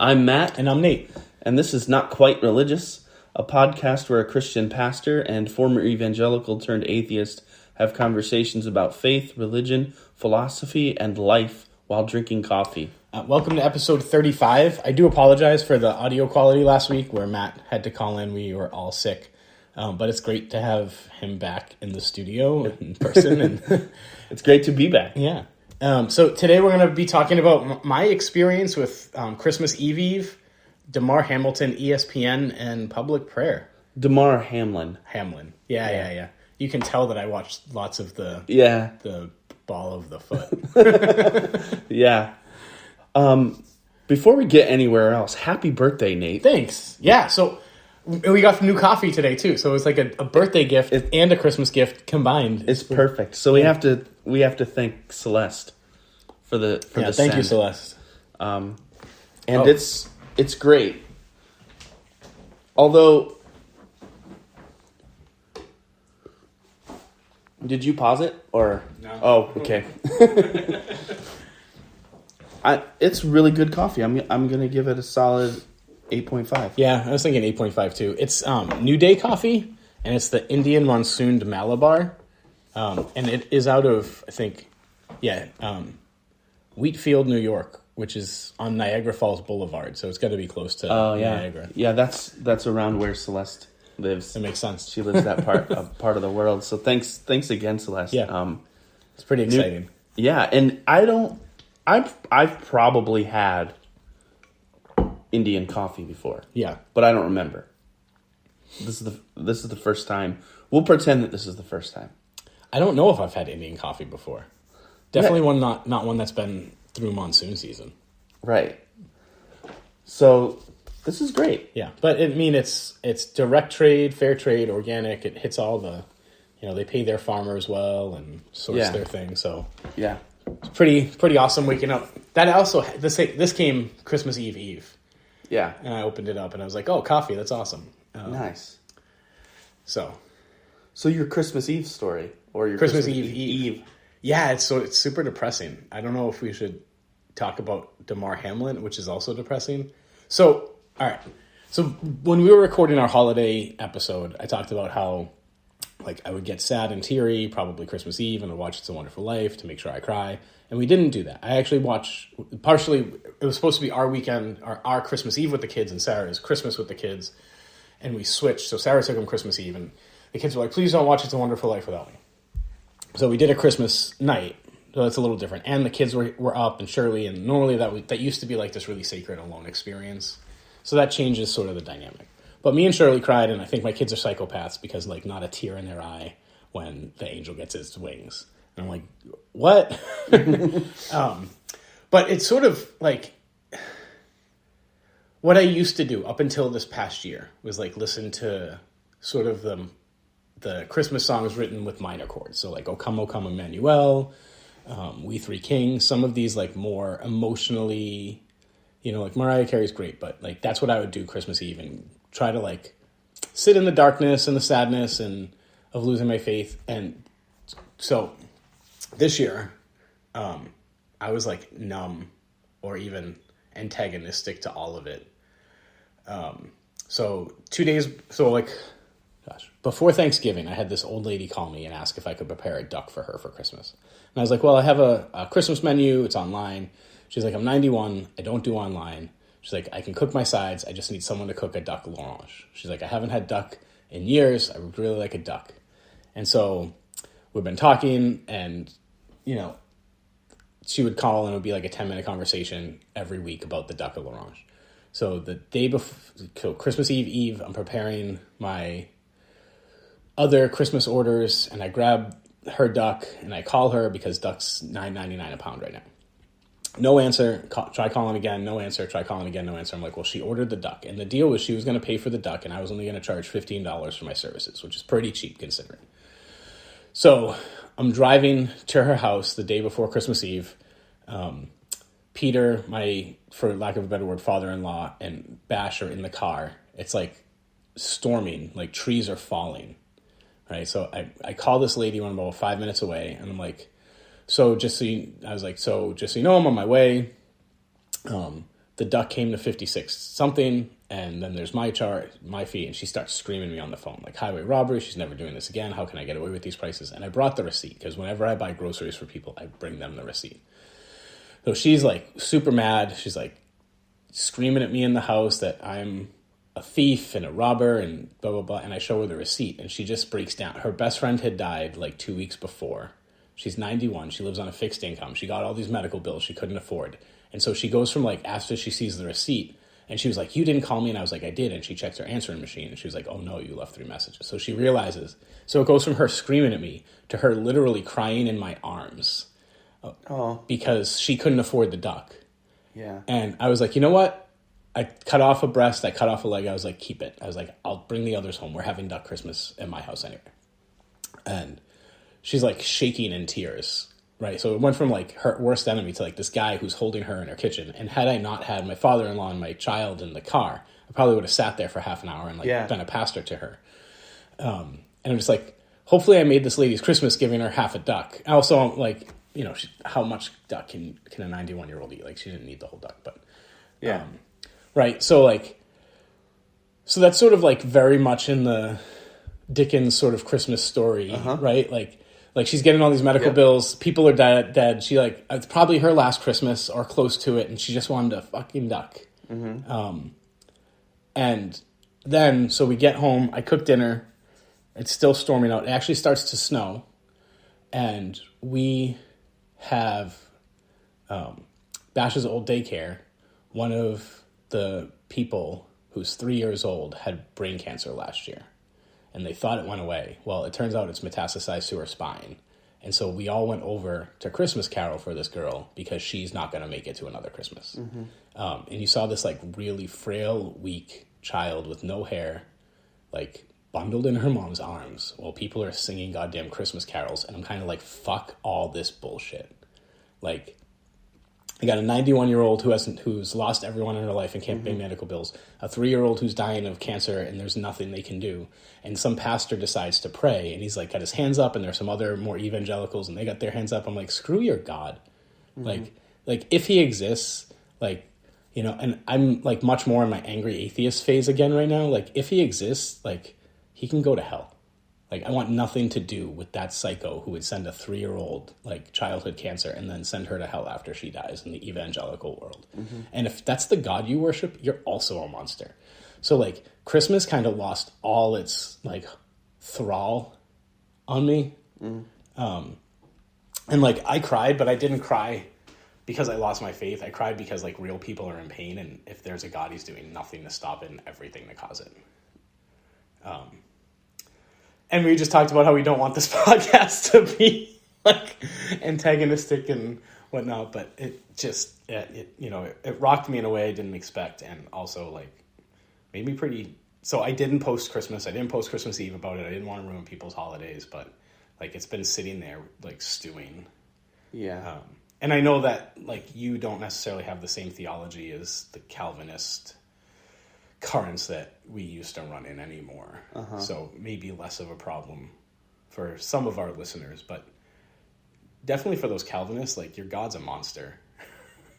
I'm Matt. And I'm Nate. And this is Not Quite Religious, a podcast where a Christian pastor and former evangelical turned atheist have conversations about faith, religion, philosophy, and life while drinking coffee. Welcome to episode 35. I do apologize for the audio quality last week where Matt had to call in. We were all sick. But it's great to have him back in the studio in person. And it's great to be back. Yeah. So today we're going to be talking about my experience with Christmas Eve, Damar Hamilton, ESPN, and public prayer. Damar Hamlin. Yeah. You can tell that I watched lots of the ball of the foot. Yeah. Before we get anywhere else, happy birthday, Nate. Thanks. Yeah, so we got new coffee today too, so it's like a birthday gift and a Christmas gift combined. It's perfect. So we have to thank Celeste for the thank send. you, Celeste. It's great. Although, did you pause it or no? Oh, okay. It's really good coffee. I'm gonna give it a solid 8.5. Yeah, I was thinking 8.5 too. It's New Day coffee, and it's the Indian Monsooned Malabar, and it is out of Wheatfield, New York, which is on Niagara Falls Boulevard. So it's got to be close to Niagara. Yeah, that's around where Celeste lives. That makes sense. She lives that part of the world. So thanks again, Celeste. Yeah, it's pretty exciting. And I've probably had Indian coffee before. Yeah. But I don't remember. This is the first time. We'll pretend that this is the first time. I don't know if I've had Indian coffee before. Definitely one not one that's been through monsoon season. Right. So this is great. Yeah. But it's direct trade, fair trade, organic. It hits all the they pay their farmers well and source their thing. So yeah. It's pretty awesome waking up. That also this came Christmas Eve. Yeah. And I opened it up and I was like, oh, coffee, that's awesome. Nice. So your Christmas Eve story or your Christmas Eve. Yeah, it's super depressing. I don't know if we should talk about Damar Hamlin, which is also depressing. So, all right. So when we were recording our holiday episode, I talked about how I would get sad and teary, probably Christmas Eve, and I'd watch It's a Wonderful Life to make sure I cry. And we didn't do that. I actually watched, partially, it was supposed to be our weekend, our Christmas Eve with the kids, and Sarah's Christmas with the kids. And we switched. So Sarah took them Christmas Eve, and the kids were like, please don't watch It's a Wonderful Life without me. So we did a Christmas night. So that's a little different. And the kids were up, and Shirley, and normally that used to be like this really sacred alone experience. So that changes sort of the dynamic. But me and Shirley cried, and I think my kids are psychopaths because, not a tear in their eye when the angel gets his wings. And I'm like, what? But it's sort of what I used to do up until this past year was listen to sort of the Christmas songs written with minor chords. So O Come, Emmanuel, We Three Kings, some of these more emotionally, Mariah Carey's great, but that's what I would do Christmas Eve and try to sit in the darkness and the sadness and of losing my faith. And so this year, I was numb or even antagonistic to all of it. So 2 days, before Thanksgiving, I had this old lady call me and ask if I could prepare a duck for her for Christmas. And I was like, well, I have a Christmas menu. It's online. She's like, I'm 91. I don't do online. She's like, I can cook my sides. I just need someone to cook a duck l'orange. She's like, I haven't had duck in years. I would really like a duck. And so we've been talking, and, she would call, and it would be a 10-minute conversation every week about the duck l'orange. So the day before, Christmas Eve, I'm preparing my other Christmas orders, and I grab her duck, and I call her because duck's $9.99 a pound right now. No answer. Try calling again. No answer. Try calling again. No answer. I'm like, well, she ordered the duck. And the deal was she was going to pay for the duck, and I was only going to charge $15 for my services, which is pretty cheap considering. So I'm driving to her house the day before Christmas Eve. Peter, my, for lack of a better word, father-in-law, and Bash are in the car. It's storming, trees are falling. Right? So I call this lady when I'm about 5 minutes away, and I'm like, so just so you know, I'm on my way. the duck came to 56 something, and then there's my fee, and she starts screaming at me on the phone, like, highway robbery, she's never doing this again, how can I get away with these prices? And I brought the receipt, because whenever I buy groceries for people, I bring them the receipt. So she's like super mad, she's like screaming at me in the house that I'm a thief and a robber and blah, blah, blah, and I show her the receipt, and she just breaks down. Her best friend had died like 2 weeks before. She's 91, she lives on a fixed income, she got all these medical bills she couldn't afford. And so she goes from, like, after she sees the receipt, and she was like, you didn't call me? And I was like, I did. And she checks her answering machine, and she was like, oh, no, you left 3 messages. So she realizes. So it goes from her screaming at me to her literally crying in my arms because she couldn't afford the duck. Yeah. And I was like, you know what? I cut off a breast, I cut off a leg. I was like, keep it. I was like, I'll bring the others home. We're having duck Christmas at my house anyway. And she's, like, shaking in tears. Right, so it went from, like, her worst enemy to, like, this guy who's holding her in her kitchen. And had I not had my father-in-law and my child in the car, I probably would have sat there for half an hour and, like, been a pastor to her. And I'm just like, hopefully I made this lady's Christmas giving her half a duck. Also, like, you know, how much duck can a 91-year-old eat? Like, she didn't need the whole duck, but... right, so, like... So that's sort of, like, very much in the Dickens sort of Christmas story, right? Like, she's getting all these medical bills. People are dead. She, like, it's probably her last Christmas or close to it, and she just wanted a fucking duck. And then, so we get home. I cook dinner. It's still storming out. It actually starts to snow. And we have Bash's old daycare. One of the people who's 3 years old had brain cancer last year. And they thought it went away. Well, it turns out it's metastasized to her spine. And so we all went over to Christmas Carol for this girl because she's not going to make it to another Christmas. And you saw this, like, really frail, weak child with no hair, like, bundled in her mom's arms while people are singing goddamn Christmas carols. And I'm kind of like, fuck all this bullshit. Like, I got a 91-year-old who's lost everyone in her life and can't pay medical bills. A 3-year-old who's dying of cancer and there's nothing they can do. And some pastor decides to pray and he's, like, got his hands up, and there's some other more evangelicals and they got their hands up. I'm like, screw your God. Like if he exists, like, you know, and I'm, like, much more in my angry atheist phase again right now. Like, if he exists, like, he can go to hell. Like, I want nothing to do with that psycho who would send a 3-year-old, like, childhood cancer and then send her to hell after she dies in the evangelical world. And if that's the God you worship, you're also a monster. So, like, Christmas kind of lost all its, like, thrall on me. And, like, I cried, but I didn't cry because I lost my faith. I cried because, like, real people are in pain, and if there's a God, he's doing nothing to stop it and everything to cause it. And we just talked about how we don't want this podcast to be, like, antagonistic and whatnot, but it just, it rocked me in a way I didn't expect, and also, like, made me pretty... So I didn't post Christmas. I didn't post Christmas Eve about it. I didn't want to ruin people's holidays, but, like, it's been sitting there, like, stewing. Yeah. And I know that, like, you don't necessarily have the same theology as the Calvinist currents that we used to run in anymore. So maybe less of a problem for some of our listeners, but definitely for those Calvinists, like, your God's a monster.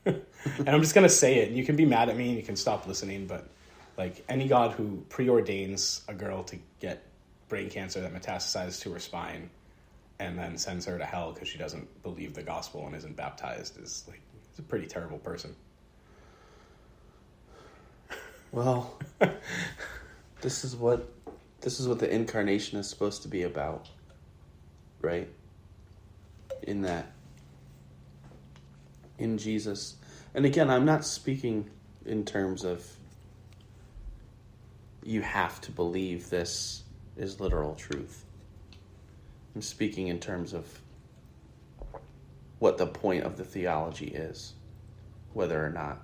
And I'm just going to say it, and you can be mad at me and you can stop listening, but, like, any God who preordains a girl to get brain cancer that metastasizes to her spine and then sends her to hell because she doesn't believe the gospel and isn't baptized is, like, he's a pretty terrible person. Well, this is what the Incarnation is supposed to be about, right? In Jesus. And again, I'm not speaking in terms of you have to believe this is literal truth. I'm speaking in terms of what the point of the theology is, whether or not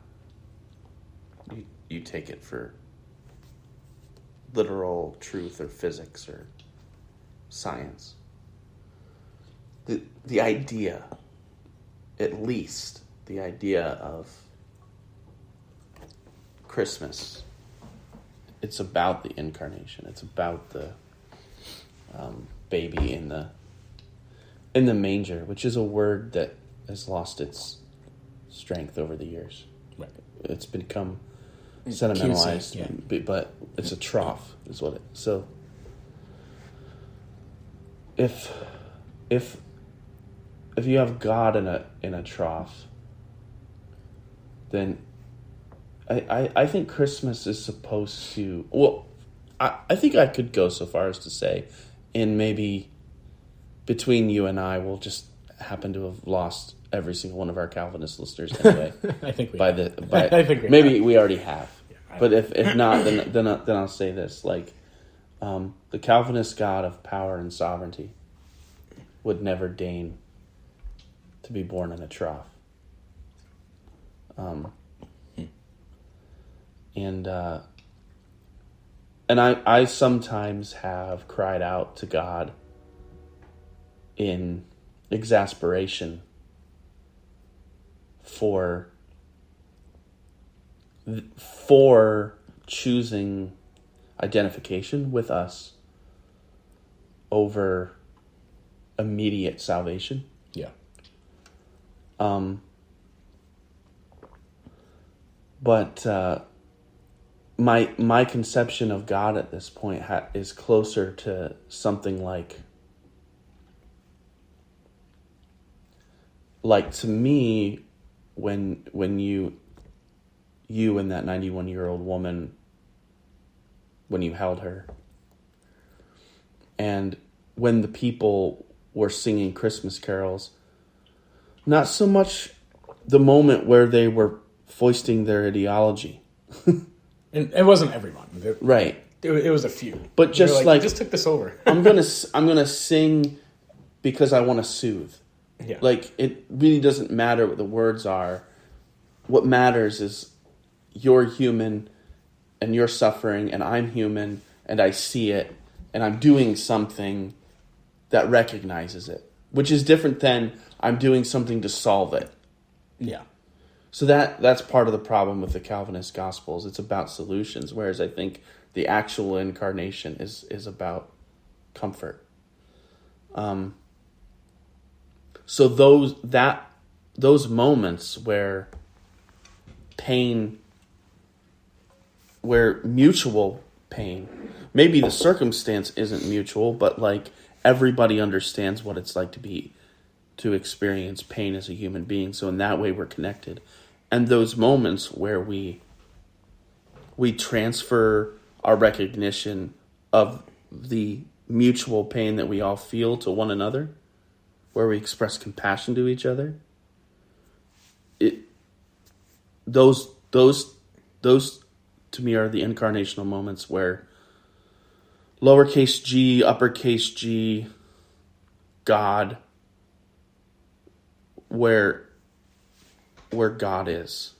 you take it for literal truth or physics or science. The idea, at least the idea of Christmas, it's about the Incarnation. It's about the baby in the manger, which is a word that has lost its strength over the years. Right. It's become sentimentalized, cutesy, but it's a trough, is what it. So, if you have God in a trough, then I think Christmas is supposed to. Well, I think I could go so far as to say, in maybe between you and I, we'll just happen to have lost every single one of our Calvinist listeners anyway. I think we I think maybe we already have. Yeah, but if not, then I'll say this: like, the Calvinist God of power and sovereignty would never deign to be born in a trough. And I sometimes have cried out to God in exasperation for choosing identification with us over immediate salvation. Yeah. But my conception of God at this point is closer to something like to me, when you and that 91-year-old woman, when you held her, and when the people were singing Christmas carols, not so much the moment where they were foisting their ideology. And it wasn't everyone. Right. It was a few. But just like just took this over. I'm gonna sing because I want to soothe. Yeah. Like, it really doesn't matter what the words are. What matters is you're human and you're suffering and I'm human and I see it and I'm doing something that recognizes it, which is different than I'm doing something to solve it. Yeah. So that's part of the problem with the Calvinist Gospels. It's about solutions, whereas I think the actual incarnation is about comfort. So those moments where mutual pain, maybe the circumstance isn't mutual, but like everybody understands what it's like to experience pain as a human being. So in that way, we're connected. And those moments where we transfer our recognition of the mutual pain that we all feel to one another, where we express compassion to each other, those to me are the incarnational moments where lowercase g, uppercase G, God, where God is.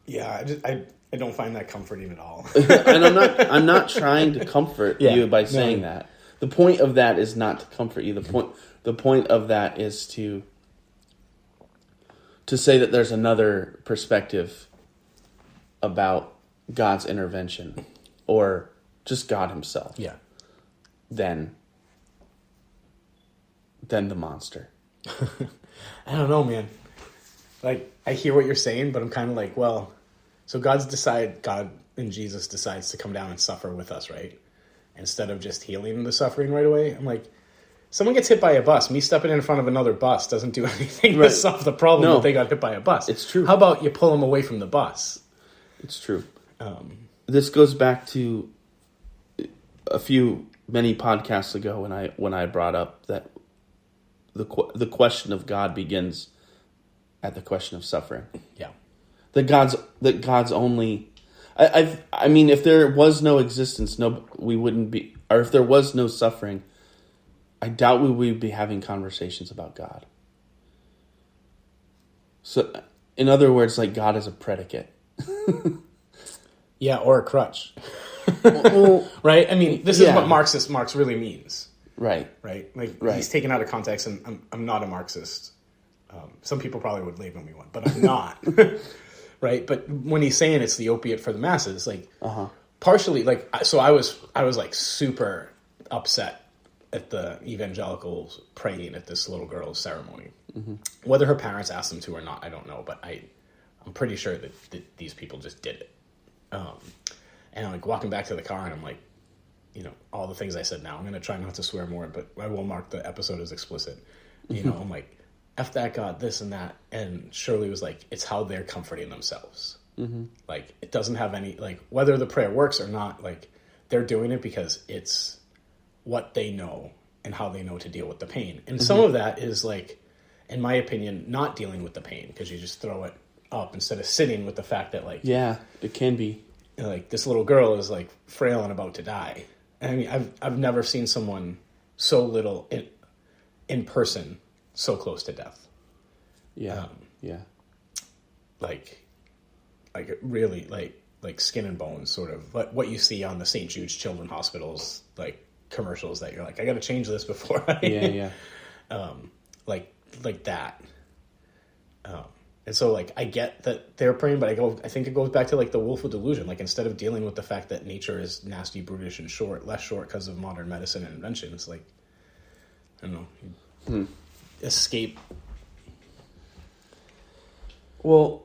Yeah, I don't find that comforting at all. And I'm not trying to comfort you by saying that. The point of that is not to comfort you. The point of that is to say that there's another perspective about God's intervention, or just God himself. Yeah. Than the monster. I don't know, man. Like, I hear what you're saying, but I'm kind of like, well, so God and Jesus decides to come down and suffer with us, right? Instead of just healing the suffering right away. I'm like, someone gets hit by a bus. Me stepping in front of another bus doesn't do anything to solve the problem that they got hit by a bus. It's true. How about you pull them away from the bus? It's true. This goes back to many podcasts ago when I brought up that the question of God begins at the question of suffering. Yeah. That God's only. I mean, if there was no existence, we wouldn't be. Or if there was no suffering, I doubt we would be having conversations about God. So, in other words, like, God is a predicate. Yeah, or a crutch. Right? I mean, this is what Marx really means. Right. Right? Like, he's taken out of context, and I'm not a Marxist. Some people probably would label me one, but I'm not. Right? But when he's saying it's the opiate for the masses, like, partially, like, so I was like super upset at the evangelicals praying at this little girl's ceremony. Mm-hmm. Whether her parents asked them to or not, I don't know, but I'm I'm pretty sure that these people just did it. And I'm like walking back to the car, and I'm like, all the things I said now, I'm going to try not to swear more, but I will mark the episode as explicit. I'm like, F that God, this and that. And Shirley was like, it's how they're comforting themselves. Mm-hmm. Like, it doesn't have any, like, whether the prayer works or not, like, they're doing it because it's what they know and how they know to deal with the pain. And some of that is, like, in my opinion, not dealing with the pain, because you just throw it up instead of sitting with the fact that, like... Yeah, it can be. Like, this little girl is, like, frail and about to die. I mean, I've never seen someone so little in person so close to death. Yeah, yeah. Like really, like skin and bones, sort of. What you see on the St. Jude's Children's Hospital's, like, commercials that you're like, I got to change this before I... Yeah. Like that. And so, like, I get that they're praying, but I think it goes back to, like, the willful delusion. Like, instead of dealing with the fact that nature is nasty, brutish, and less short because of modern medicine and invention, it's like, I don't know, escape. Well,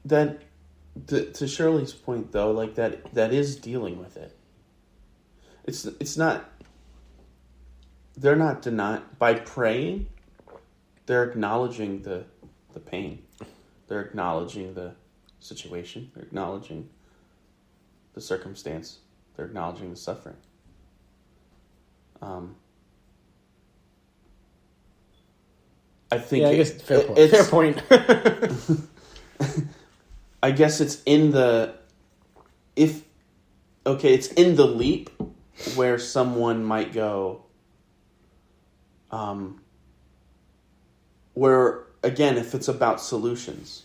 then, to Shirley's point, though, like, that is dealing with it. It's not, they're not denying, by praying, they're acknowledging the pain. They're acknowledging the situation. They're acknowledging the circumstance. They're acknowledging the suffering. I think... Yeah, I guess fair point. I guess it's in the... it's in the leap where someone might go... where... Again, if it's about solutions.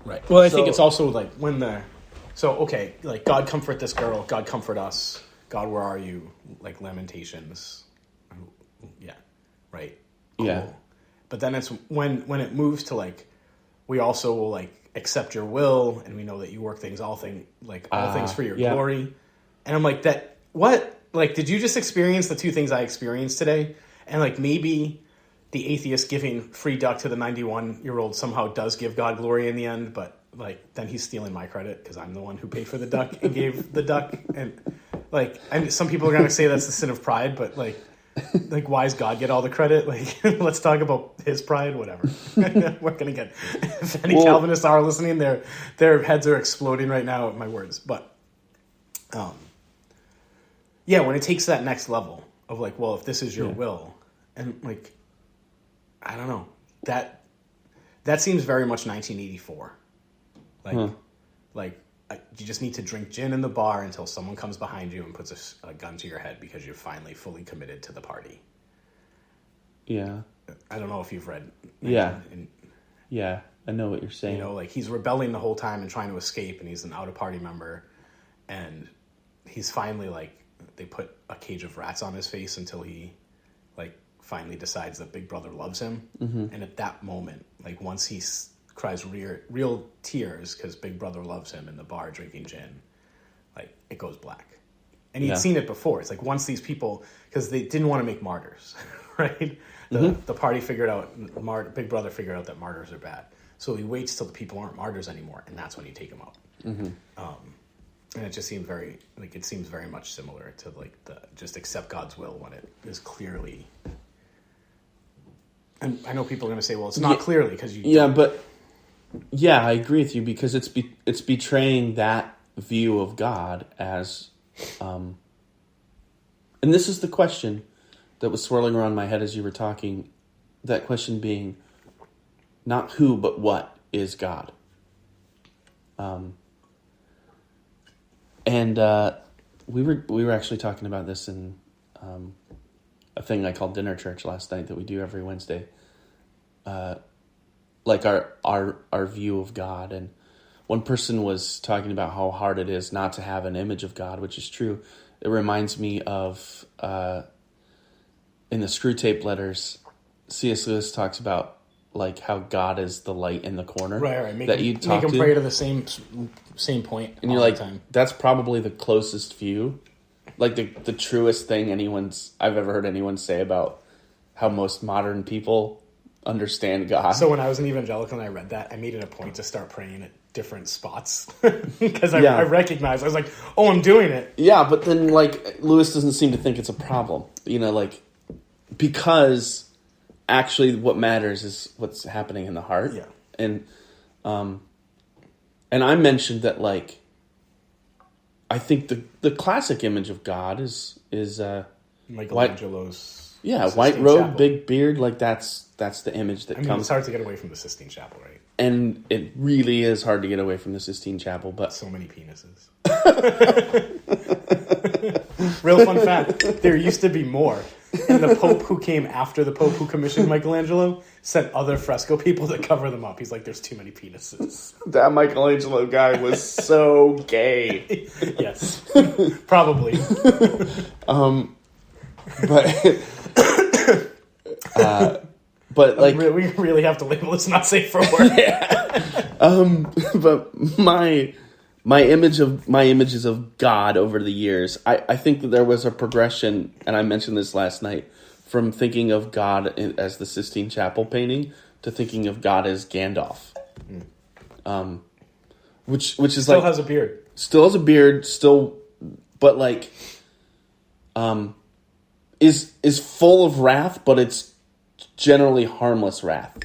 Right. Well, I think it's also like when like, God comfort this girl, God comfort us, God, where are you? Like, Lamentations. Yeah. Right. Cool. Yeah. But then it's when it moves to, like, we also will, like, accept your will, and we know that you work all things for your glory. And I'm like, what? Like, did you just experience the two things I experienced today? And, like, maybe the atheist giving free duck to the 91-year-old somehow does give God glory in the end, but, like, then he's stealing my credit because I'm the one who paid for the duck and gave the duck. And, like, some people are going to say that's the sin of pride, but, like, why does God get all the credit? Like, let's talk about his pride, whatever. We're going to get... If any Calvinists are listening, their heads are exploding right now at my words. But, yeah, when it takes that next level of, like, well, if this is your will, and, like... I don't know. That seems very much 1984. Like, you just need to drink gin in the bar until someone comes behind you and puts a gun to your head because you're finally fully committed to the party. Yeah. I don't know if you've read. Yeah. Yeah, I know what you're saying. Like, he's rebelling the whole time and trying to escape, and he's an out-of-party member, and he's finally, like, they put a cage of rats on his face until he, like, finally decides that Big Brother loves him. Mm-hmm. And at that moment, like, once he cries real tears because Big Brother loves him in the bar drinking gin, like, it goes black. And he'd seen it before. It's like, once these people, because they didn't want to make martyrs, right? The party figured out, Big Brother figured out that martyrs are bad. So he waits till the people aren't martyrs anymore, and that's when you take them out. Mm-hmm. And it just seemed very much similar to, like, the just accept God's will when it is clearly... And I know people are going to say, well, it's not clearly because you... Yeah, but... Yeah, I agree with you because it's betraying that view of God as... and this is the question that was swirling around my head as you were talking. That question being, not who, but what is God? And we were actually talking about this in... a thing I called Dinner Church last night that we do every Wednesday. Like our view of God. And one person was talking about how hard it is not to have an image of God, which is true. It reminds me of, in the Screw Tape Letters, C.S. Lewis talks about, like, how God is the light in the corner. Right. Make them pray to the same point. And you're like, that's probably the closest view. Like, the truest thing I've ever heard anyone say about how most modern people understand God. So when I was an evangelical and I read that, I made it a point to start praying at different spots because I recognized, I was like, oh, I'm doing it. Yeah, but then like Lewis doesn't seem to think it's a problem, like because actually what matters is what's happening in the heart. Yeah. And I mentioned that like I think the classic image of God is Michelangelo's white Sistine robe, Chapel. big beard, like that's the image that comes. It's hard to get away from the Sistine Chapel, right? And it really is hard to get away from the Sistine Chapel, but So many penises. Real fun fact, there used to be more. And the Pope who came after the Pope who commissioned Michelangelo sent other fresco people to cover them up. He's like, there's too many penises. that Michelangelo guy was so gay. Yes, probably. But like we really have to label this not safe for work. but my images of God over the years, I think that there was a progression, and I mentioned this last night, from thinking of God as the Sistine Chapel painting to thinking of God as Gandalf, which is Still like has a beard. Still has a beard. But like, is full of wrath, but it's generally harmless wrath.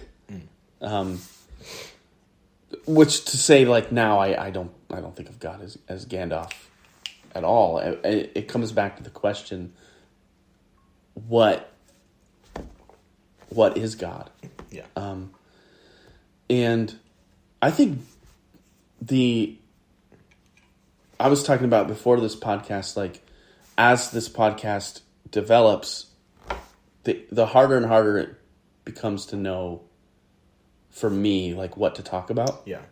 Which to say like now I don't think of God as Gandalf at all. It comes back to the question, what is God? Yeah. And I think I was talking about before this podcast, like as this podcast develops, the harder and harder it becomes to know for me, like what to talk about. Yeah.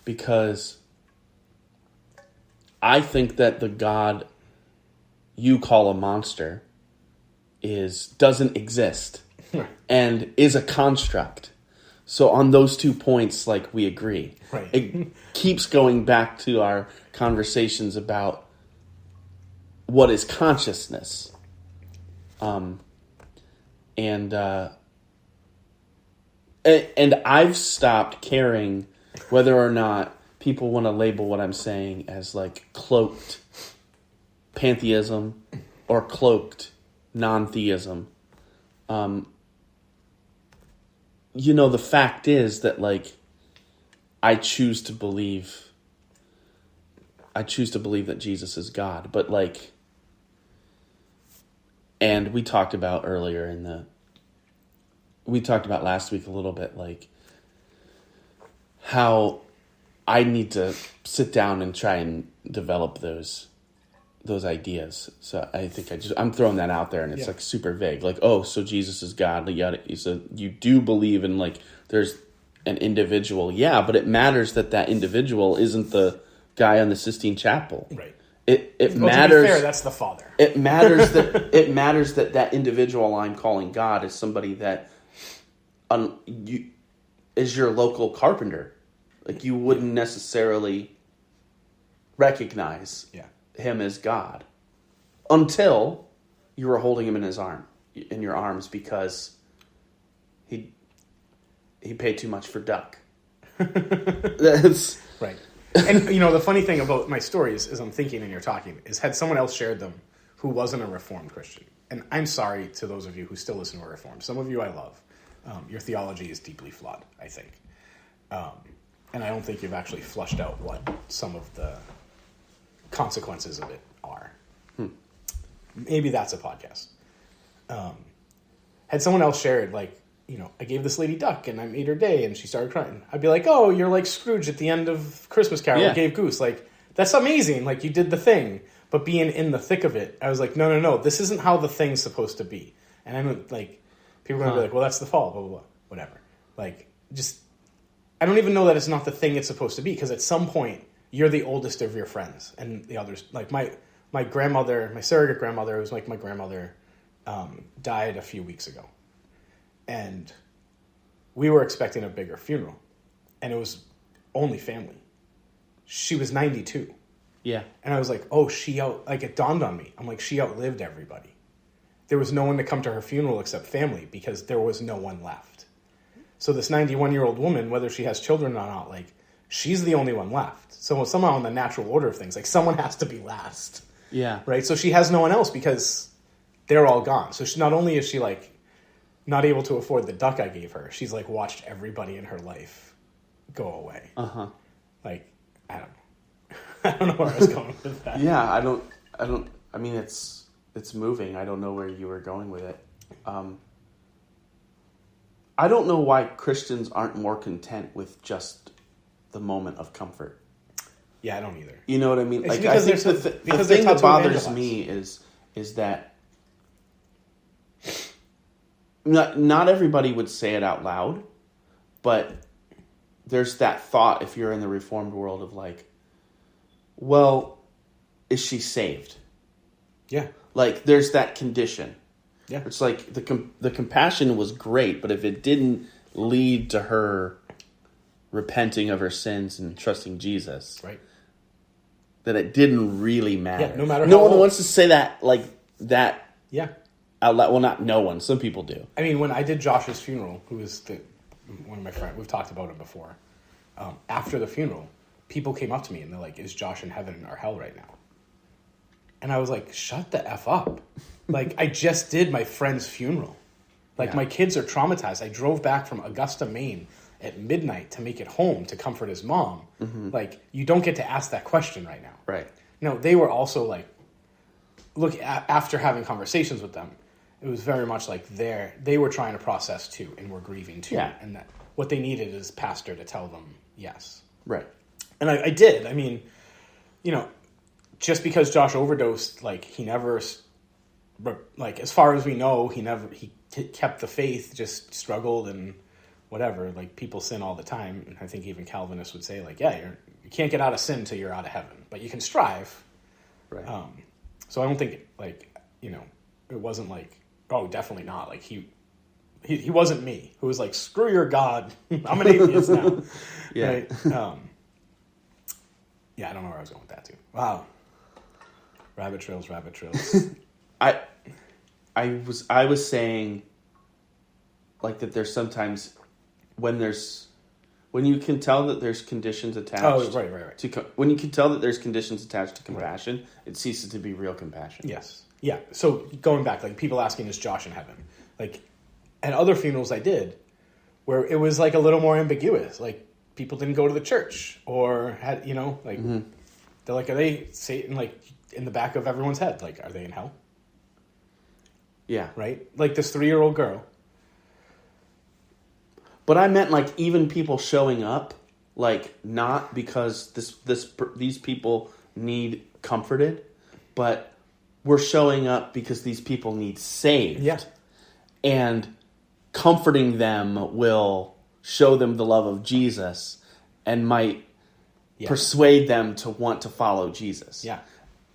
Because I think that the God you call a monster doesn't exist and is a construct. So on those 2 points, like we agree. Right. It keeps going back to our conversations about what is consciousness. And I've stopped caring whether or not people want to label what I'm saying as like cloaked pantheism or cloaked non-theism. The fact is that like I choose to believe that Jesus is God, but like, and we talked about last week a little bit, like how I need to sit down and try and develop those ideas. So I think I'm throwing that out there, and it's like super vague. Like, oh, so Jesus is God. So you do believe in like there's an individual, yeah, but it matters that individual isn't the guy on the Sistine Chapel. Right. It matters. To be fair, that's the Father. It matters that individual I'm calling God is somebody that is your local carpenter. Like you wouldn't necessarily recognize him as God until you were holding him in your arms because he paid too much for duck. That's right. And the funny thing about my stories is I'm thinking and you're talking is had someone else shared them who wasn't a Reformed Christian. And I'm sorry to those of you who still listen to Reformed. Some of you I love. Your theology is deeply flawed, I think. And I don't think you've actually flushed out what some of the consequences of it are. Maybe that's a podcast. Had someone else shared, like, I gave this lady duck and I made her day and she started crying. I'd be like, oh, you're like Scrooge at the end of Christmas Carol. Yeah. Gave Goose. Like, that's amazing. Like, you did the thing. But being in the thick of it, I was like, no. This isn't how the thing's supposed to be. And I'm like, people are going to be like, well, that's the fall, blah, blah, blah. Whatever. Like, I don't even know that it's not the thing it's supposed to be. Because at some point, you're the oldest of your friends. And the others, like my grandmother, my surrogate grandmother, who was like my grandmother, died a few weeks ago. And we were expecting a bigger funeral. And it was only family. She was 92. Yeah. And I was like, oh, it dawned on me. I'm like, she outlived everybody. There was no one to come to her funeral except family because there was no one left. So this 91-year-old woman, whether she has children or not, like, she's the only one left. So somehow in the natural order of things, like, someone has to be last. Yeah. Right? So she has no one else because they're all gone. So not only is she, like, not able to afford the duck I gave her, she's, like, watched everybody in her life go away. Uh-huh. Like, I don't know. I don't know where I was going with that. Yeah, I mean, it's moving. I don't know where you were going with it. I don't know why Christians aren't more content with just the moment of comfort. Yeah, I don't either. You know what I mean? It's like, I think the thing that bothers me is that not everybody would say it out loud, but there's that thought if you're in the Reformed world of like, well, is she saved? Yeah. Like, there's that condition. Yeah. It's like the compassion was great, but if it didn't lead to her repenting of her sins and trusting Jesus, right, then it didn't really matter. Yeah, no matter no how one old. wants to say that like that. Yeah. Out loud. Well, not no one. Some people do. I mean, when I did Josh's funeral, who is one of my friends, we've talked about him before. After the funeral, people came up to me and they're like, "Is Josh in heaven or hell right now?" And I was like, "Shut the F up." Like, I just did my friend's funeral. Like, my kids are traumatized. I drove back from Augusta, Maine at midnight to make it home to comfort his mom. Mm-hmm. Like, you don't get to ask that question right now. Right. No, they were also like, after having conversations with them, it was very much like they were trying to process too and were grieving too. Yeah. And that what they needed is pastor to tell them yes. Right. And I did. I mean, you know, just because Josh overdosed, like, he never... Like, as far as we know, he kept the faith, just struggled and whatever. Like, people sin all the time. And I think even Calvinists would say, like, yeah, you can't get out of sin until you're out of heaven. But you can strive. Right. So I don't think, like, you know, it wasn't like, oh, definitely not. Like, he wasn't me, who was like, screw your God. I'm an atheist now. Yeah. Right? Yeah, I don't know where I was going with that, too. Wow. Rabbit trails. I was saying, like, that there's sometimes when you can tell that there's conditions attached. Oh, right. When you can tell that there's conditions attached to compassion, right, it ceases to be real compassion. Yes. Yeah. So going back, like, people asking, is Josh in heaven? Like, at other funerals I did, where it was like a little more ambiguous. Like, people didn't go to the church or had, you know, like, mm-hmm, they're like, are they Satan, like, in the back of everyone's head? Like, are they in hell? Yeah. Right? Like, this 3-year-old girl. But I meant, like, even people showing up, like, not because these people need comforted, but we're showing up because these people need saved. Yeah. And comforting them will show them the love of Jesus and might persuade them to want to follow Jesus. Yeah.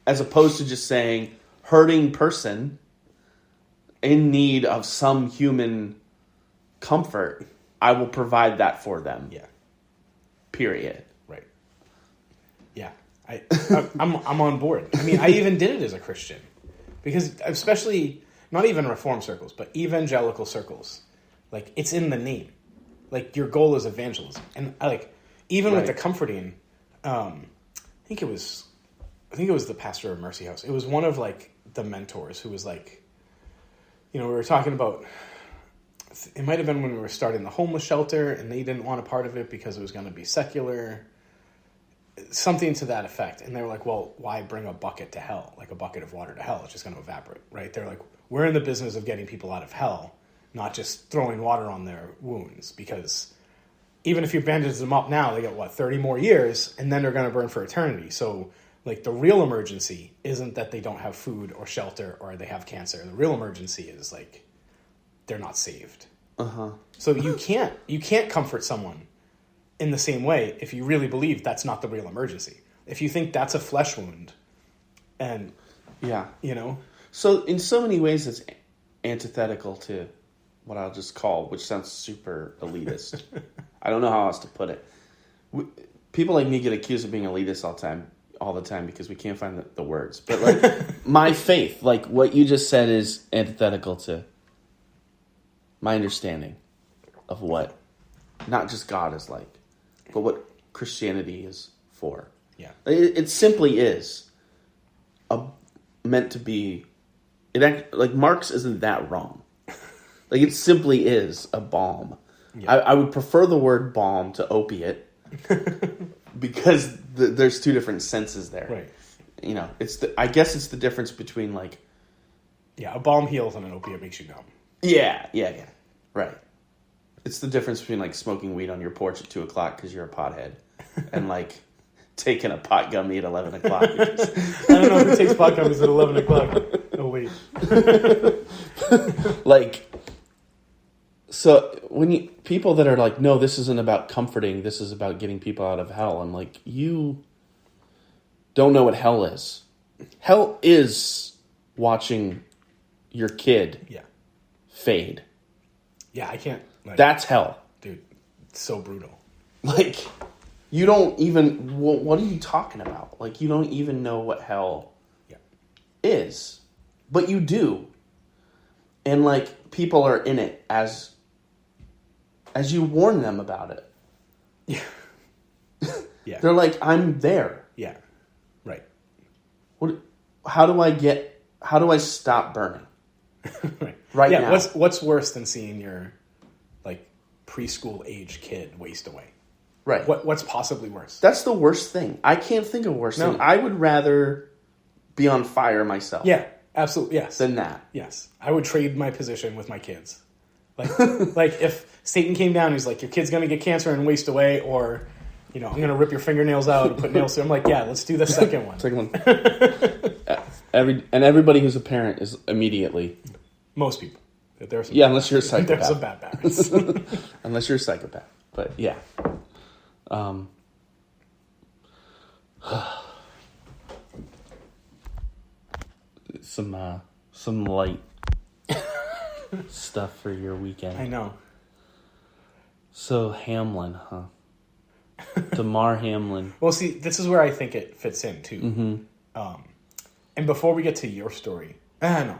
As opposed to just saying, hurting person in need of some human comfort, I will provide that for them. Yeah. Period. Right. Yeah. I'm on board. I mean, I even did it as a Christian. Because especially, not even Reformed circles, but evangelical circles, like, it's in the name. Like, your goal is evangelism. And, even with the comforting, I think it was the pastor of Mercy House. It was one of, like, the mentors who was like, you know, we were talking about, it might have been when we were starting the homeless shelter and they didn't want a part of it because it was going to be secular, something to that effect. And they were like, well, why bring a bucket to hell? Like, a bucket of water to hell, it's just going to evaporate, right? They're like, we're in the business of getting people out of hell, not just throwing water on their wounds, because even if you bandage them up now, they got 30 more years, and then they're going to burn for eternity. So, like, the real emergency isn't that they don't have food or shelter or they have cancer. The real emergency is, like, they're not saved. Uh-huh. So you can't comfort someone in the same way if you really believe that's not the real emergency. If you think that's a flesh wound, and you know. So in so many ways, it's antithetical to what I'll just call, which sounds super elitist. I don't know how else to put it. People like me get accused of being elitist all the time because we can't find the words. But, like, my faith, like what you just said, is antithetical to my understanding of what not just God is like, but what Christianity is for. Yeah. It simply is meant to be. Like Marx isn't that wrong. Like it simply is a balm. Yeah. I would prefer the word balm to opiate because there's two different senses there. Right. You know, I guess it's the difference between like. Yeah, a balm heals and an opiate makes you numb. Yeah. Right. It's the difference between like smoking weed on your porch at 2:00 because you're a pothead, and like taking a pot gummy at 11:00. I don't know who takes pot gummies at 11:00. Oh wait. Like, so when people that are like, no, this isn't about comforting. This is about getting people out of hell. I'm like, you don't know what hell is. Hell is watching your kid fade. Yeah, I can't. Like, that's hell. Dude, it's so brutal. Like, you don't even... What are you talking about? Like, you don't even know what hell is. But you do. And, like, people are in it as you warn them about it. Yeah. They're like, I'm there. Yeah. Right. How do I stop burning? Right now. What's worse than seeing your like preschool age kid waste away? Right. What's possibly worse? That's the worst thing. I can't think of a worse thing. I would rather be on fire myself. Yeah, absolutely. Yes. Than that. Yes. I would trade my position with my kids. Like like if Satan came down and he's like, your kid's gonna get cancer and waste away, or I'm gonna rip your fingernails out and put nails through. I'm like, yeah, let's do the second one. Second one. Everybody who's a parent is immediately. Most people. Unless you're a psychopath. There's some bad parents. Unless you're a psychopath. But yeah. Some light stuff for your weekend. I know. So Hamlin, huh? Damar Hamlin. Well, see, this is where I think it fits in too. Mm-hmm. And before we get to your story, no,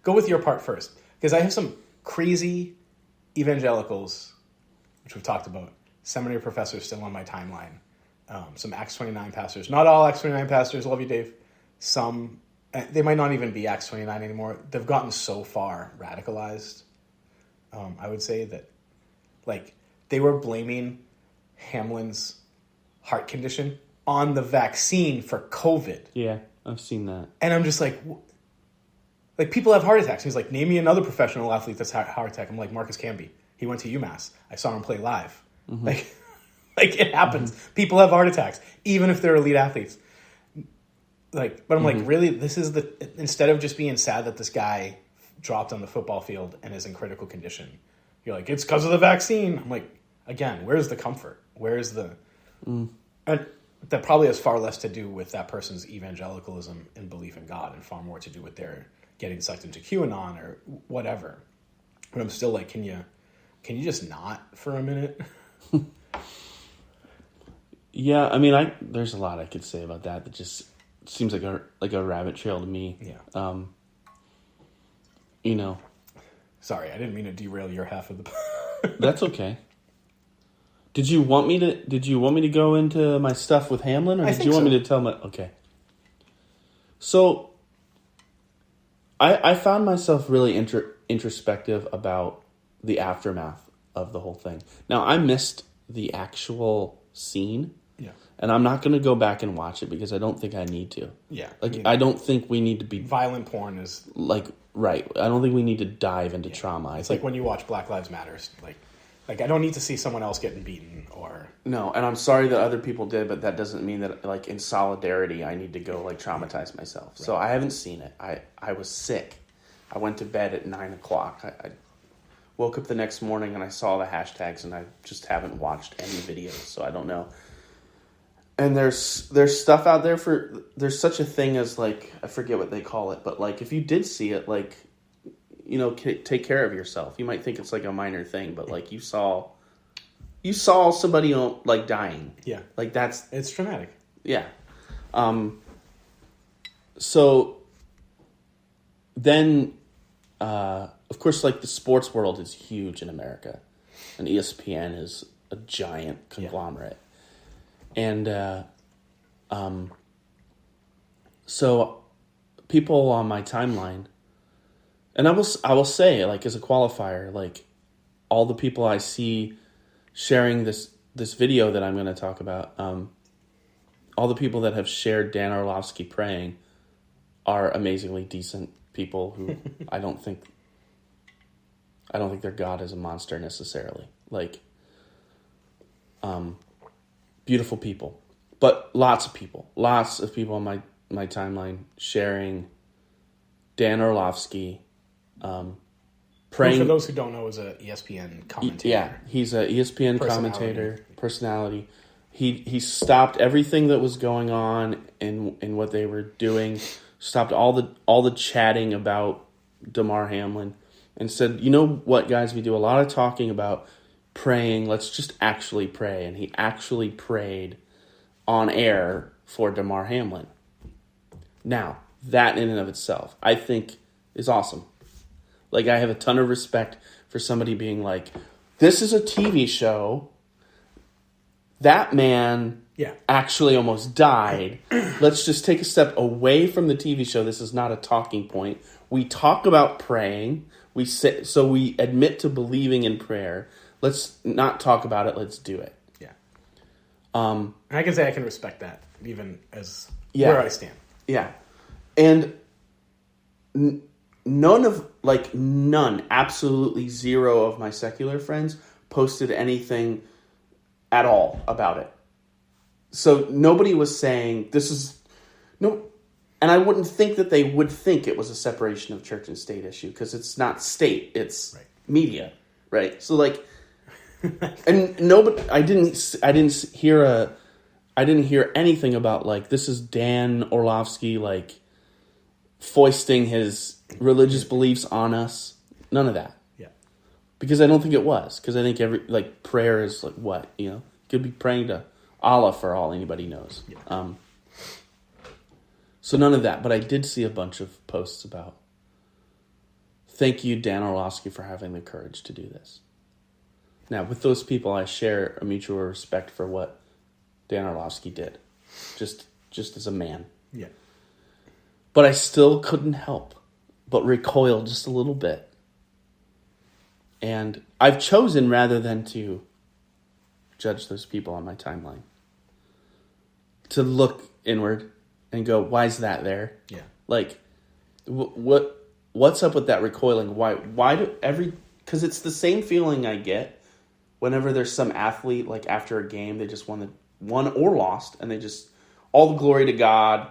go with your part first, because I have some crazy evangelicals, which we've talked about, seminary professors still on my timeline, some Acts 29 pastors. Not all Acts 29 pastors, love you, Dave. Some, they might not even be Acts 29 anymore. They've gotten so far radicalized, I would say, that like they were blaming Hamlin's heart condition on the vaccine for COVID. Yeah, I've seen that. And I'm just like people have heart attacks. He's like, name me another professional athlete that's had a heart attack. I'm like, Marcus Camby. He went to UMass. I saw him play live. Mm-hmm. Like it happens. Mm-hmm. People have heart attacks, even if they're elite athletes. Like, but I'm like, really, this is instead of just being sad that this guy dropped on the football field and is in critical condition, you're like, it's because of the vaccine. I'm like, again, where's the comfort? Where's the... And that probably has far less to do with that person's evangelicalism and belief in God and far more to do with their getting sucked into QAnon or whatever. But I'm still like, can you just not for a minute? Yeah, I mean, there's a lot I could say about that just seems like a rabbit trail to me. Yeah. Sorry, I didn't mean to derail your half of the... That's okay. Did you want me to go into my stuff with Hamlin, or did you want me to tell my... Okay. So, I found myself really introspective about the aftermath of the whole thing. Now, I missed the actual scene. Yeah. And I'm not going to go back and watch it because I don't think I need to. Yeah. I don't think we need to be... Violent porn is... Like, right. I don't think we need to dive into trauma. It's like when you watch Black Lives Matter. Like, I don't need to see someone else getting beaten or... No, and I'm sorry that other people did, but that doesn't mean that, like, in solidarity, I need to go, like, traumatize myself. Right. So I haven't seen it. I was sick. I went to bed at 9 o'clock. I woke up the next morning and I saw the hashtags, and I just haven't watched any videos, so I don't know. And there's stuff out there there's such a thing as, like, I forget what they call it, but, like, if you did see it, like, take care of yourself. You might think it's, like, a minor thing, but, like, you saw somebody, like, dying. Yeah. Like, it's traumatic. Yeah. So then, of course, like, the sports world is huge in America, and ESPN is a giant conglomerate. And so people on my timeline, and I will say, like, as a qualifier, like, all the people I see sharing this video that I'm going to talk about, all the people that have shared Dan Orlovsky praying are amazingly decent people who I don't think their God is a monster necessarily. Like, beautiful people, but lots of people on my timeline sharing Dan Orlovsky, praying. For those who don't know, is a ESPN commentator. Yeah, he's a ESPN commentator, personality. He stopped everything that was going on in what they were doing, stopped all the chatting about Damar Hamlin, and said, you know what, guys, we do a lot of talking about praying. Let's just actually pray. And he actually prayed on air for Damar Hamlin. Now, that in and of itself, I think, is awesome. Like, I have a ton of respect for somebody being like, this is a TV show. That man actually almost died. Let's just take a step away from the TV show. This is not a talking point. We talk about praying. We admit to believing in prayer. Let's not talk about it. Let's do it. Yeah. And I can say I can respect that, even as where I stand. Yeah. And none, absolutely zero of my secular friends posted anything at all about it. So nobody was saying and I wouldn't think that they would think it was a separation of church and state issue, because it's not state, it's media, right? So like, and nobody, I didn't hear anything about like, this is Dan Orlovsky like foisting his religious beliefs on us. None of that. Yeah. Because I don't think it was. Because I think prayer is like what, you could be praying to Allah for all anybody knows. Yeah. So none of that. But I did see a bunch of posts about, thank you, Dan Orlovsky, for having the courage to do this. Now, with those people, I share a mutual respect for what Dan Orlovsky did. Just as a man. Yeah. But I still couldn't help but recoil just a little bit. And I've chosen, rather than to judge those people on my timeline, to look inward and go, why is that there? Yeah. Like, what's up with that recoiling? Why because it's the same feeling I get whenever there's some athlete, like after a game, they just won or lost, and they just, all the glory to God.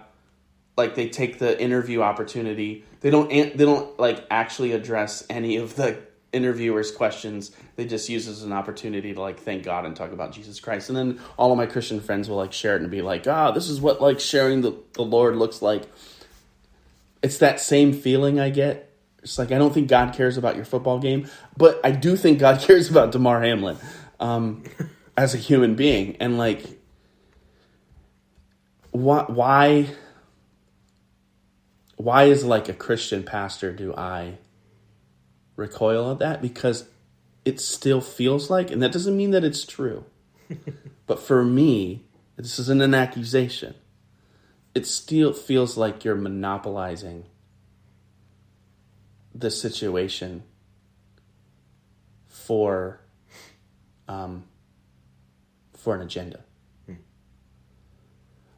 Like, they take the interview opportunity. They don't like actually address any of the interviewers' questions. They just use it as an opportunity to like thank God and talk about Jesus Christ. And then all of my Christian friends will like share it and be like, this is what like sharing the Lord looks like. It's that same feeling I get. It's like, I don't think God cares about your football game, but I do think God cares about Damar Hamlin as a human being. And like, why as like a Christian pastor do I recoil at that? Because it still feels like, and that doesn't mean that it's true, but for me, this isn't an accusation. It still feels like you're monopolizing the situation for an agenda.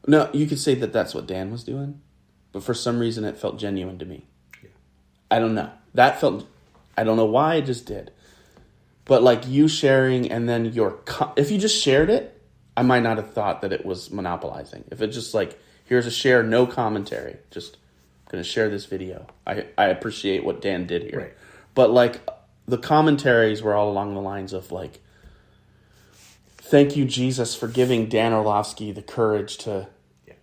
No, you could say that that's what Dan was doing, but for some reason it felt genuine to me. Yeah. I don't know. I don't know why, it just did. But like you sharing, and then if you just shared it, I might not have thought that it was monopolizing. If it just like, here's a share, no commentary, just going to share this video. I appreciate what Dan did here. Right. But like the commentaries were all along the lines of like, thank you, Jesus, for giving Dan Orlovsky the courage to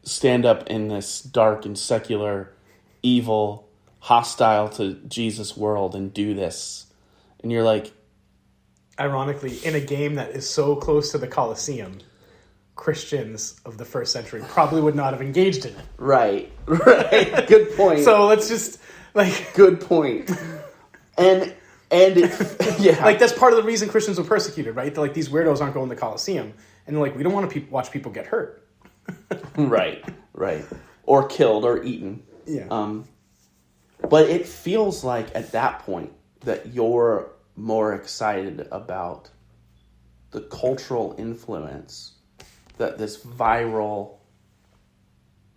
stand up in this dark and secular, evil, hostile to Jesus world and do this. And you're like... Ironically, in a game that is so close to the Colosseum, Christians of the first century probably would not have engaged in it. Right. Good point. So let's just, like... Good point. And And it, yeah. Like, that's part of the reason Christians were persecuted, right? They're like, these weirdos aren't going to the Colosseum. And they're like, we don't want to watch people get hurt. Right. Or killed or eaten. Yeah. But it feels like at that point that you're more excited about the cultural influence that this viral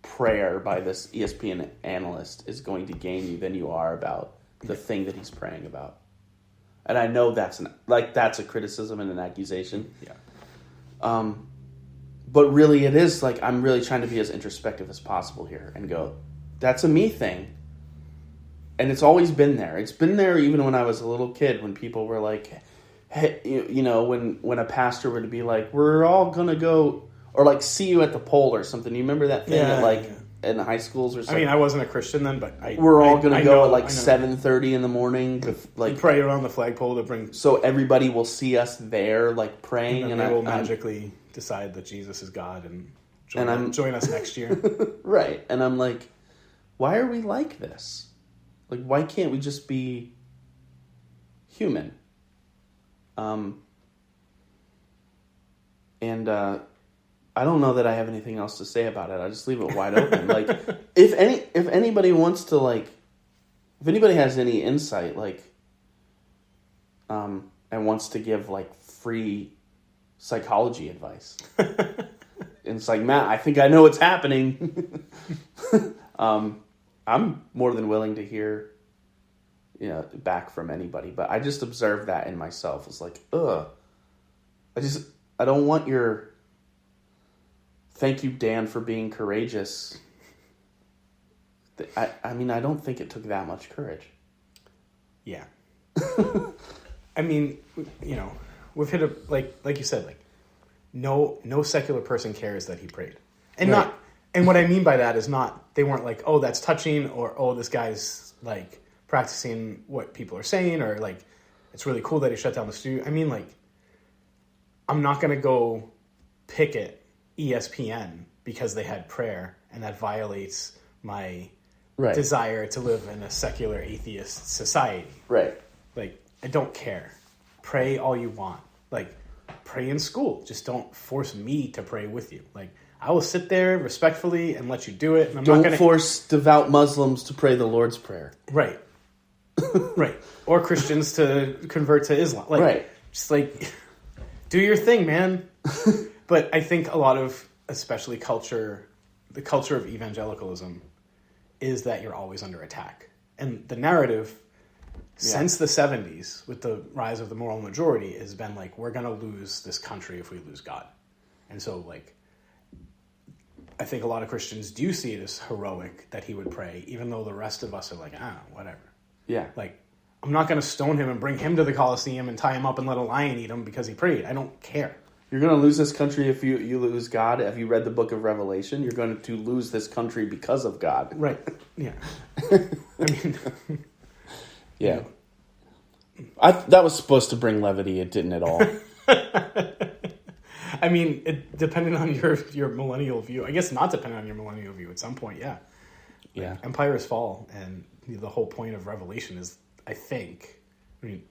prayer by this ESPN analyst is going to gain you than you are about the thing that he's praying about. And I know that's a criticism and an accusation. Yeah. But really it is like, I'm really trying to be as introspective as possible here and go, that's a me thing. And it's always been there. It's been there even when I was a little kid, when people were like, hey, when a pastor would be like, we're all going to go, or like, see you at the pole or something. You remember that thing in the high schools or something? I mean, I wasn't a Christian then, but we're all going to go at like 7:30 in the morning. Like, pray around the flagpole to bring... So everybody will see us there, like, praying. And they will magically decide that Jesus is God and join us next year. Right. And I'm like, why are we like this? Like, why can't we just be human? I don't know that I have anything else to say about it. I just leave it wide open. Like, if anybody wants to, like, if anybody has any insight, like, and wants to give, like, free psychology advice, and it's like, Matt, I think I know what's happening. I'm more than willing to hear, back from anybody, but I just observed that in myself. It's like, I don't want your thank you, Dan, for being courageous. I mean, I don't think it took that much courage. Yeah. I mean, we've hit like you said, like, no secular person cares that he prayed. And right. And what I mean by that is not, they weren't like, oh, that's touching, or, oh, this guy's, like, practicing what people are saying, or, like, it's really cool that he shut down the studio. I mean, like, I'm not going to go picket ESPN because they had prayer, and that violates my desire to live in a secular atheist society. Right. Like, I don't care. Pray all you want. Like, pray in school. Just don't force me to pray with you. Like, I will sit there respectfully and let you do it. And I'm don't not gonna force devout Muslims to pray the Lord's Prayer. Right. Right. Or Christians to convert to Islam. Like, right. Just like, do your thing, man. But I think a lot of, especially the culture of evangelicalism is that you're always under attack. And the narrative since the 70s, with the rise of the moral majority, has been like, we're going to lose this country if we lose God. And so, like, I think a lot of Christians do see it as heroic that he would pray, even though the rest of us are like, whatever. Yeah. Like, I'm not going to stone him and bring him to the Colosseum and tie him up and let a lion eat him because he prayed. I don't care. You're going to lose this country if you lose God. Have you read the book of Revelation? You're going to lose this country because of God. Right. Yeah. I mean... Yeah. That was supposed to bring levity. It didn't at all. I mean, depending on your millennial view. I guess not depending on your millennial view at some point, yeah. Yeah. Like, empires fall, and the whole point of Revelation is, I mean,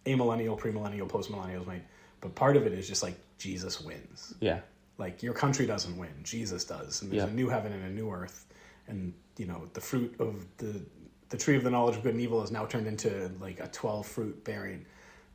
amillennial, premillennial, postmillennials might, but part of it is just like, Jesus wins. Yeah. Like, your country doesn't win. Jesus does. And there's a new heaven and a new earth. And, the fruit of the tree of the knowledge of good and evil is now turned into, like, a 12 fruit bearing.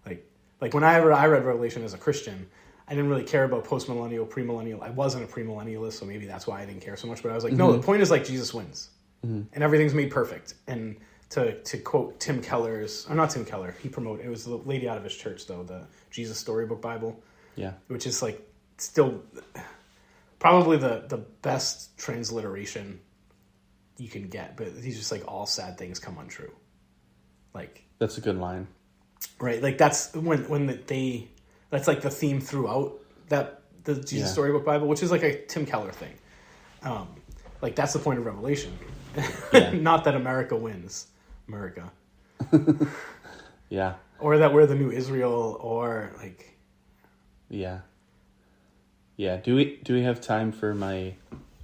Like when I read Revelation as a Christian, I didn't really care about postmillennial, premillennial. I wasn't a premillennialist, so maybe that's why I didn't care so much. But I was like, no, the point is, like, Jesus wins. Mm-hmm. And everything's made perfect. And to quote Tim Keller's, or not Tim Keller, it was the lady out of his church, though, the Jesus Storybook Bible. Yeah. Which is, like, still probably the best transliteration you can get. But he's just like, all sad things come untrue. Like, that's a good line. Right. Like, that's that's like the theme throughout the Jesus Storybook Bible, which is like a Tim Keller thing. Like, that's the point of Revelation. Not that America wins. America. Yeah. Or that we're the new Israel, or like... Yeah. Yeah. Do we have time for my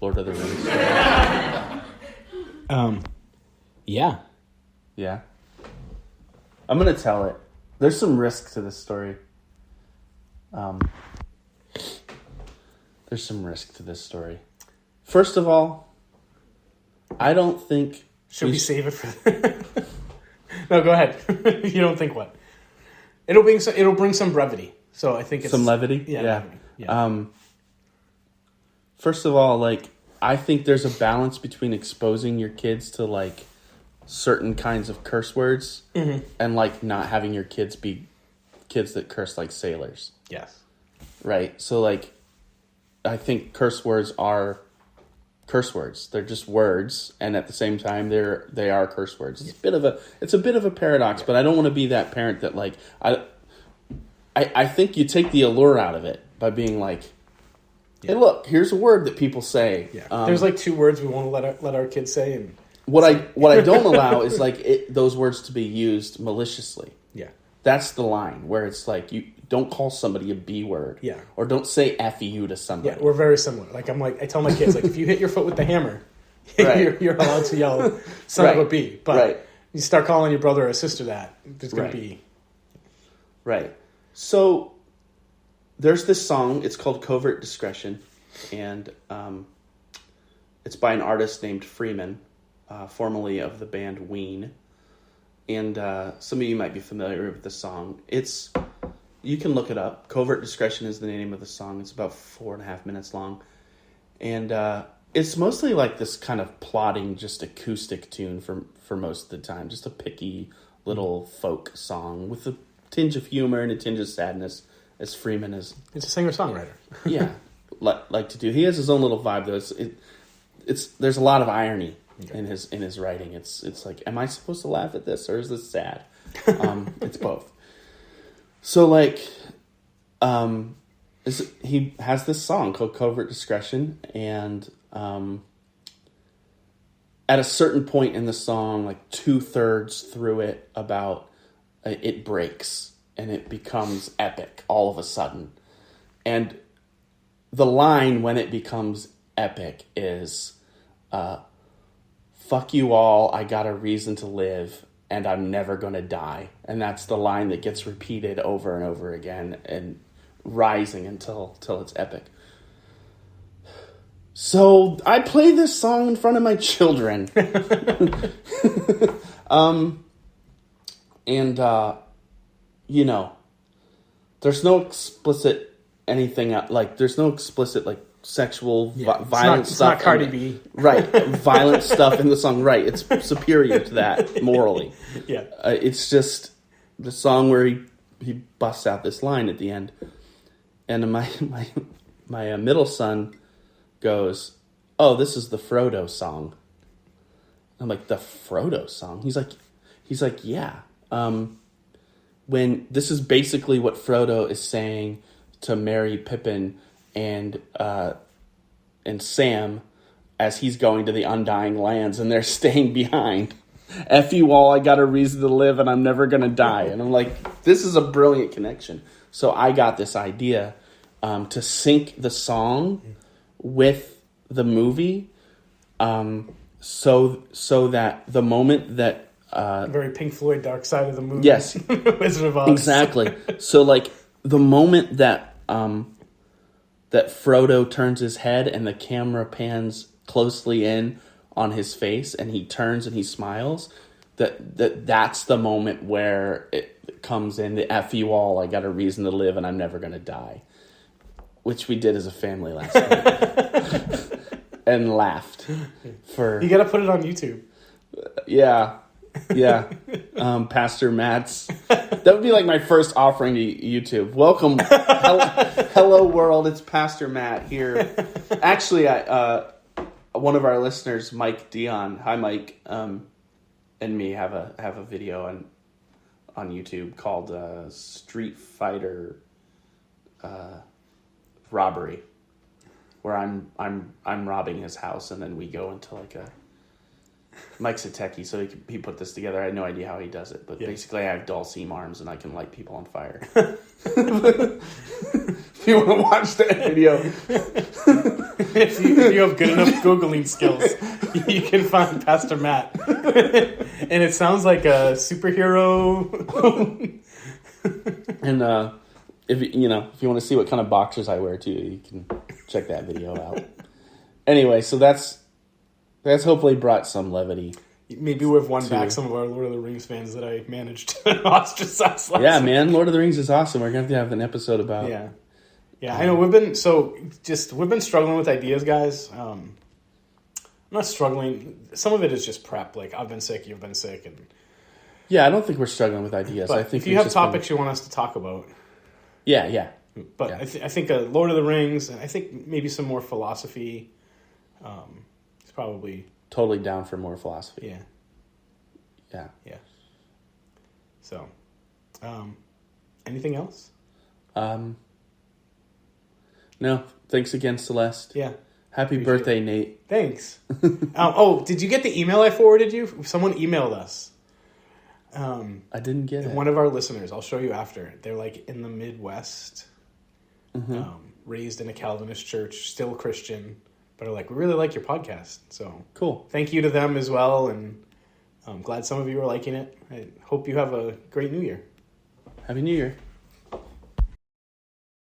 Lord of the Rings story? Yeah. Yeah. I'm going to tell it. There's some risk to this story. There's some risk to this story. First of all, I don't think... Should we save it for... No, go ahead. You don't think what? It'll bring some brevity. So I think it's... Some levity? Yeah. Levity. Yeah. First of all, like, I think there's a balance between exposing your kids to, like, certain kinds of curse words and, like, not having your kids be kids that curse like sailors. Yes. Right? So, like, I think curse words are curse words. They're just words, and at the same time, they are curse words. It's a bit of a paradox, but I don't want to be that parent that, like, I think you take the allure out of it by being like, hey, look, here's a word that people say. Yeah. There's like 2 words we want to let our kids say, and what I don't allow is like those words to be used maliciously. Yeah, that's the line where it's like you don't call somebody a B word. Yeah, or don't say F you to somebody. Yeah, we're very similar. Like I tell my kids, like if you hit your foot with the hammer, you're allowed to yell son of a B. But you start calling your brother or sister that, there's going to be right. So there's this song. It's called Covert Discretion, and it's by an artist named Freeman, formerly of the band Ween. And some of you might be familiar with the song. You can look it up. Covert Discretion is the name of the song. It's about 4.5 minutes long. And it's mostly like this kind of plodding, just acoustic tune for most of the time. Just a picky little folk song with a tinge of humor and a tinge of sadness, as Freeman is. It's a singer-songwriter. Yeah, like to do. He has his own little vibe, though. There's a lot of irony in his writing. It's like, am I supposed to laugh at this, or is this sad? It's both. So, like, he has this song called Covert Discretion, and at a certain point in the song, like 2/3 through it, it breaks, and it becomes epic all of a sudden. And the line when it becomes epic is, fuck you all, I got a reason to live, and I'm never gonna die. And that's the line that gets repeated over and over again and rising until it's epic. So I play this song in front of my children. There's no explicit anything, like, there's no explicit, like, sexual violent stuff. It's not Cardi B. Right. Violent stuff in the song. Right. It's superior to that morally. Yeah. It's just the song where he busts out this line at the end. And my middle son goes, oh, this is the Frodo song. I'm like, the Frodo song? He's like, yeah. When this is basically what Frodo is saying to Merry, Pippin, and Sam as he's going to the Undying Lands, and they're staying behind. F you all, I got a reason to live, and I'm never going to die. And I'm like, this is a brilliant connection. So I got this idea to sync the song with the movie, so that the moment that... very Pink Floyd Dark Side of the Moon. Yes. Wizard of Oz. Exactly. So, like, the moment that Frodo turns his head and the camera pans closely in on his face and he turns and he smiles, that's the moment where it comes in, the F you all, I got a reason to live and I'm never going to die. Which we did as a family last night. And laughed. You got to put it on YouTube. Yeah. Pastor Matt's. That would be like my first offering to YouTube. Welcome. Hello world. It's Pastor Matt here. Actually, one of our listeners, Mike Dion. Hi, Mike. And me have a video on YouTube called Street Fighter Robbery, where I'm robbing his house, and then we go into like a... Mike's a techie, so he put this together. I had no idea how he does it, but basically I have Dulcine arms and I can light people on fire. If you want to watch that video. if you have good enough Googling skills, you can find Pastor Matt. And it sounds like a superhero And if you want to see what kind of boxers I wear too, you can check that video out. Anyway, so that's hopefully brought some levity. Maybe we've won back some of our Lord of the Rings fans that I managed to ostracize last week. Man, Lord of the Rings is awesome. We're going to have an episode about. Yeah. I know we've been struggling with ideas, guys. I'm not struggling. Some of it is just prep. Like, I've been sick, you've been sick, and I don't think we're struggling with ideas. But I think if you have topics you want us to talk about, But I think Lord of the Rings, and I think maybe some more philosophy. It's probably totally down for more philosophy. Yeah. So, anything else? No. Thanks again, Celeste. Yeah. Happy birthday, Nate. Thanks. Did you get the email I forwarded you? Someone emailed us. I didn't get it. One of our listeners. I'll show you after. They're like in the Midwest, raised in a Calvinist church, still Christian, but are like, we really like your podcast. So cool. Thank you to them as well, and I'm glad some of you are liking it. I hope you have a great New Year. Happy New Year.